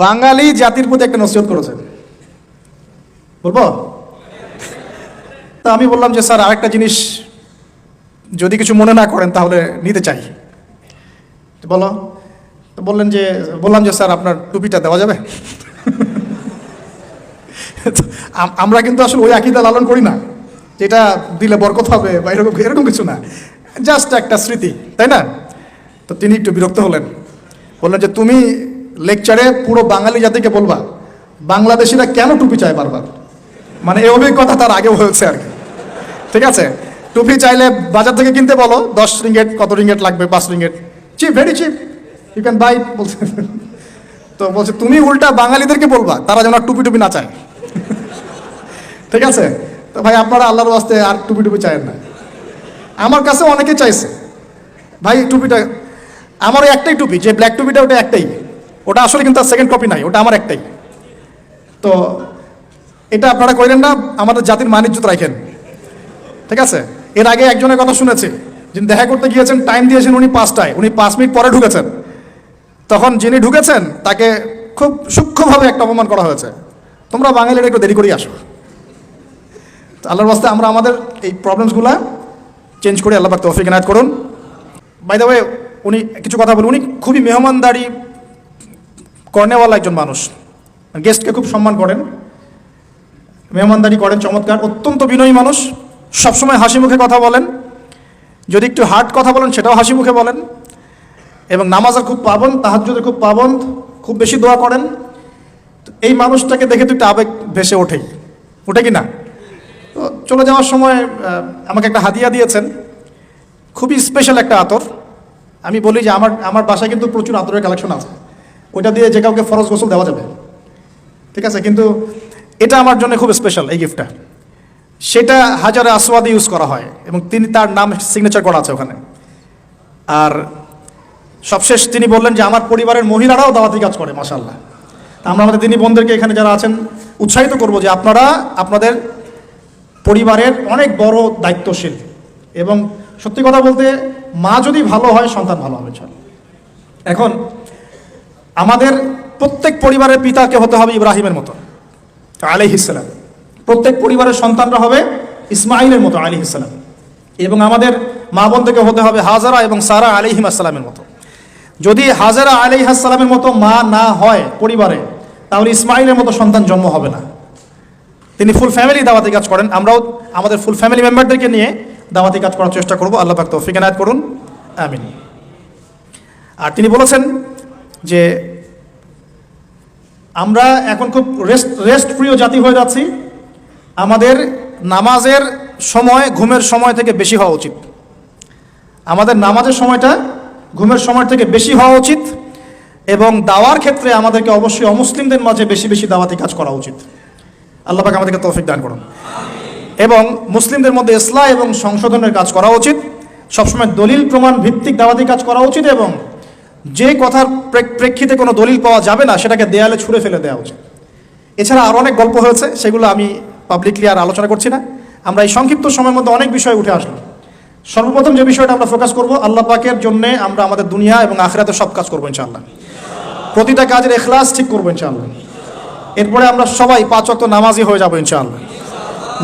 বাঙালি জাতির প্রতি একটা নসিহত করেছেন, বলবো? তা আমি বললাম যে স্যার আরেকটা জিনিস যদি কিছু মনে না করেন তাহলে নিতে চাই। বলো। তো বললাম যে স্যার আপনার টুপিটা দেওয়া যাবে? আমরা কিন্তু আসলে ওই আকীদা লালন করি না যেটা দিলে বরকত হবে বা এরকম কিছু না, জাস্ট একটা স্মৃতি, তাই না? তো তিনি একটু বিরক্ত হলেন, বললেন যে তুমি লেকচারে পুরো বাঙালি জাতিকে বলবা বাংলাদেশিরা কেন টুপি চায় বারবার। মানে এই অভিজ্ঞতা তার আগেও হয়েছে আর কি। ঠিক আছে, টুপি চাইলে বাজার থেকে কিনতে বলো, 10 রিঙ্গেট, কত রিঙ্গেট লাগবে, 5 ringgit, cheap, very cheap, you can buy. বলছে তো বলছে তুমি উল্টা বাঙালিদেরকে বলবা তারা যেন টুপি না চায়। ঠিক আছে, তো ভাই আপনারা আল্লাহর ওয়াস্তে আর টুপি চায়েন না। আমার কাছে অনেকে চাইছে ভাই টুপিটা, আমার ওই একটাই টুপি, যে ব্ল্যাক টুপিটা ওটা একটাই, ওটা আসলে কিন্তু সেকেন্ড কপি নাই, ওটা আমার একটাই। তো এটা আপনারা করেন না, আমাদের জাতির মান ইজ্জত রাখেন। ঠিক আছে, এর আগে একজনের কথা শুনেছি, যিনি দেখা করতে গিয়েছেন, টাইম দিয়েছেন উনি 5টায়, উনি 5 মিনিট পরে ঢুকেছেন। তখন যিনি ঢুকেছেন তাকে খুব সূক্ষ্মভাবে একটা অপমান করা হয়েছে, তোমরা বাঙালিরা একটু দেরি করেই আসো। আল্লাহর ওয়াস্তে আমরা আমাদের এই প্রবলেমসগুলো চেঞ্জ করে আল্লাহ পাক তৌফিক ইনায়াত করুন। বাই দ্য ওয়ে, উনি কিছু কথা বলুন, উনি খুবই মেহমানদারি কর্নেওয়ালা একজন মানুষ, গেস্টকে খুব সম্মান করেন, মেহমানদারি করেন চমৎকার, অত্যন্ত বিনয়ী মানুষ, সবসময় হাসি মুখে কথা বলেন, যদি একটু হার্ড কথা বলেন সেটাও হাসি মুখে বলেন, এবং নামাজের খুব পাবন্দ, তাহাজ্জুদের খুব পাবন্দ, খুব বেশি দোয়া করেন। এই মানুষটাকে দেখে তো একটু আবেগ ভেসে ওঠে কি না? তো চলে যাওয়ার সময় আমাকে একটা হাদিয়া দিয়েছেন, খুবই স্পেশাল একটা আতর। আমি বলি যে আমার বাসায় কিন্তু প্রচুর আতরের কালেকশন আছে, ওইটা দিয়ে যে কাউকে ফরজ গোসল দেওয়া যাবে। ঠিক আছে, কিন্তু এটা আমার জন্য খুব স্পেশাল, এই গিফটটা। সেটা হাজারে আসওয়াদে ইউজ করা হয় এবং তার নাম সিগনেচার করা আছে ওখানে। আর সবশেষ তিনি বললেন যে আমার পরিবারের মহিলারাও দাওয়াতি কাজ করে, মাশাআল্লাহ। আমরা আমাদের দিনী বোনদেরকে এখানে যারা আছেন উৎসাহিত করব যে আপনারা আপনাদের পরিবারের অনেক বড় দায়িত্বশীল, এবং সত্যি কথা বলতে মা যদি ভালো হয় সন্তান ভালো হবে। এখন আমাদের প্রত্যেক পরিবারের পিতাকে হতে হবে ইব্রাহিমের মতো আলাইহিস সালাম, প্রত্যেক পরিবারের সন্তানরা হবে ইসমাইলের মতো আলাইহিস সালাম, এবং আমাদের মা বোনদেরকে হতে হবে হাজারা এবং সারা আলাইহিস সালামের মতো। যদি হাজারা আলাইহিস সালামের মতো মা না হয় পরিবারে, তাহলে ইসমাইলের মতো সন্তান জন্ম হবে না। তিনি ফুল ফ্যামিলি দাওয়াতি কাজ করেন, আমরাও আমাদের ফুল ফ্যামিলি মেম্বারদেরকে নিয়ে দাওয়াতি কাজ করার চেষ্টা করব। আল্লাহ পাক তৌফিক ইনায়াত করুন, আমিন। আর তিনি বলেছেন যে আমরা এখন খুব রেস্ট প্রিয় জাতি হয়ে যাচ্ছি, আমাদের নামাজের সময় ঘুমের সময় থেকে বেশি হওয়া উচিত। আমাদের নামাজের সময়টা ঘুমের সময় থেকে বেশি হওয়া উচিত, এবং দাওয়ার ক্ষেত্রে আমাদেরকে অবশ্যই অমুসলিমদের মাঝে বেশি বেশি দাওয়াতি কাজ করা উচিত। আল্লাহ পাক আমাদেরকে তৌফিক দান করুন। এবং মুসলিমদের মধ্যে ইসলাহ এবং সংশোধনের কাজ করা উচিত, সবসময় দলিল প্রমাণ ভিত্তিক দাওয়াতি কাজ করা উচিত, এবং যে কথার প্রেক্ষিতে কোনো দলিল পাওয়া যাবে না সেটাকে দেয়ালে ছুঁড়ে ফেলে দেওয়া উচিত। এছাড়া আরও অনেক গল্প হয়েছে, সেগুলো আমি পাবলিকলি আর আলোচনা করছি না। আমরা এই সংক্ষিপ্ত সময়ের মধ্যে অনেক বিষয় উঠে আসলো। সর্বপ্রথম যে বিষয়টা আমরা ফোকাস করব, আল্লাহ পাকের জন্যে আমরা আমাদের দুনিয়া এবং আখিরাতে সব কাজ করবো ইনশাআল্লাহ, প্রতিটা কাজের ইখলাস ঠিক করবো ইনশাআল্লাহ। এরপরে আমরা সবাই 5 ওয়াক্ত নামাজি হয়ে যাবো ইনশাআল্লাহ।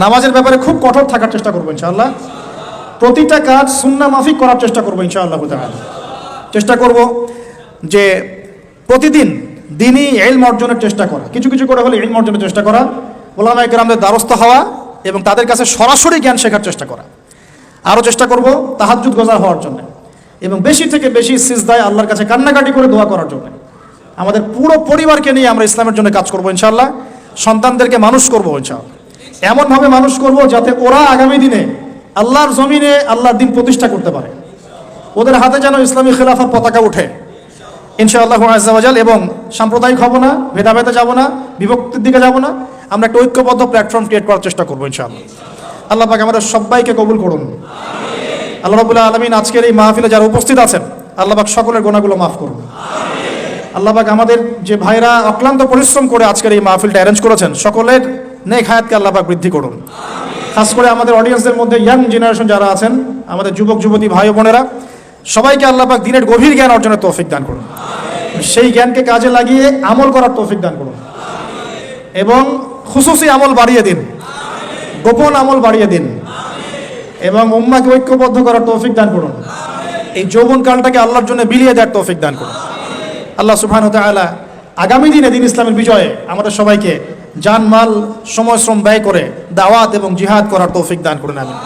নামাজের ব্যাপারে খুব কঠোর থাকার চেষ্টা করবো ইনশাআল্লাহ। প্রতিটা কাজ সুন্নাহ মাফিক করার চেষ্টা করবো ইনশাআল্লাহ। চেষ্টা করব যে প্রতিদিন দ্বীনি ইলম অর্জনের চেষ্টা করা, কিছু কিছু করে হলে ইলম অর্জনের চেষ্টা করা, উলামায়ে কেরামদের দ্বারস্থ হওয়া এবং তাদের কাছে সরাসরি জ্ঞান শেখার চেষ্টা করা। আরও চেষ্টা করব তাহাজ্জুদ গোজার হওয়ার জন্য, এবং বেশি থেকে বেশি সিজদায় আল্লাহর কাছে কান্নাকাটি করে দোয়া করার জন্য। আমাদের পুরো পরিবারকে নিয়ে আমরা ইসলামের জন্য কাজ করবো ইনশাআল্লাহ। সন্তানদেরকে মানুষ করবো ইনশাআল্লাহ, এমনভাবে মানুষ করব যাতে ওরা আগামী দিনে আল্লাহর জমিনে আল্লাহর দিন প্রতিষ্ঠা করতে পারে, ওদের হাতে যেন ইসলামী খেলাফার পতাকা উঠে ইনশাআল্লাহ আযজা ওয়া জাল। এবং সাম্প্রদায়িক হব না, ভেদাভেদে যাব না, বিভক্তির দিকে যাব না, আমরা একটা ঐক্যবদ্ধ প্ল্যাটফর্ম ক্রিয়েট করার চেষ্টা করবো ইনশাআল্লাহ। আল্লাহ পাক আমাদের সবাইকে কবুল করুন। আল্লাহ রাব্বুল আলামিন আজকের এই মাহফিলে যারা উপস্থিত আছেন, আল্লাহ পাক সকলের গুনাহগুলো মাফ করুন। আল্লাহ পাক আমাদের যে ভাইরা অক্লান্ত পরিশ্রম করে আজকের এই মাহফিলটা অ্যারেঞ্জ করেছেন, সকলের নেক হায়াতকে আল্লাহ পাক বৃদ্ধি করুন। খাস করে আমাদের অডিয়েন্সদের মধ্যে ইয়াং জেনারেশন যারা আছেন, আমাদের যুবক যুবতী ভাই বোনেরা, সবাইকে আল্লাহ পাক দ্বীনের গভীর জ্ঞান অর্জনের তৌফিক দান করুন। সেই জ্ঞানকে কাজে লাগিয়ে আমল করার তৌফিক দান করুন এবং খুশুসি আমল বাড়িয়ে দিন, গোপন আমল বাড়িয়ে দিন এবং উম্মাহকে ঐক্যবদ্ধ করার তৌফিক দান করুন। এই যৌবনকালটাকে আল্লাহর জন্য বিলিয়ে দেওয়ার তৌফিক দান করুন। আল্লাহ সুবহানাহু ওয়া তাআলা আগামী দিনে দিন ইসলামের বিজয়ে আমাদের সবাইকে জান মাল সময় শ্রম ব্যয় করে দাওয়াত এবং জিহাদ করার তৌফিক দান করুন। আমিন।